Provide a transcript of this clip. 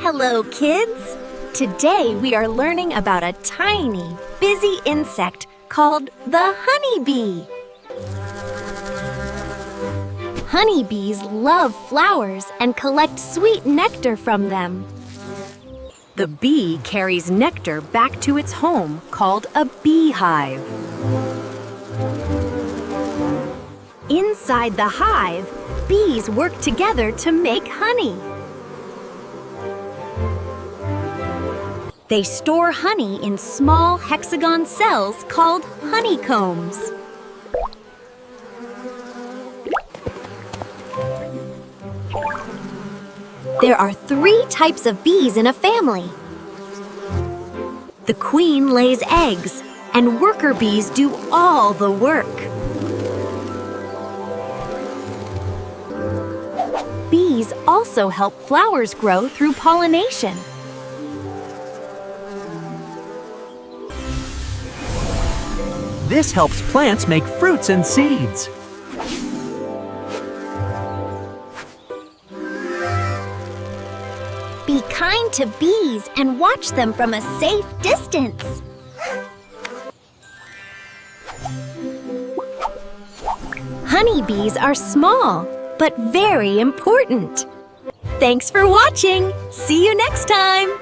Hello, kids! Today we are learning about a tiny, busy insect called the honeybee. Honeybees love flowers and collect sweet nectar from them. The bee carries nectar back to its home called a beehive. Inside the hive, bees work together to make honey. They store honey in small hexagon cells called honeycombs. There are 3 types of bees in a family. The queen lays eggs, and worker bees do all the work. Bees also help flowers grow through pollination. This helps plants make fruits and seeds. Be kind to bees and watch them from a safe distance. Honeybees are small, but very important. Thanks for watching. See you next time.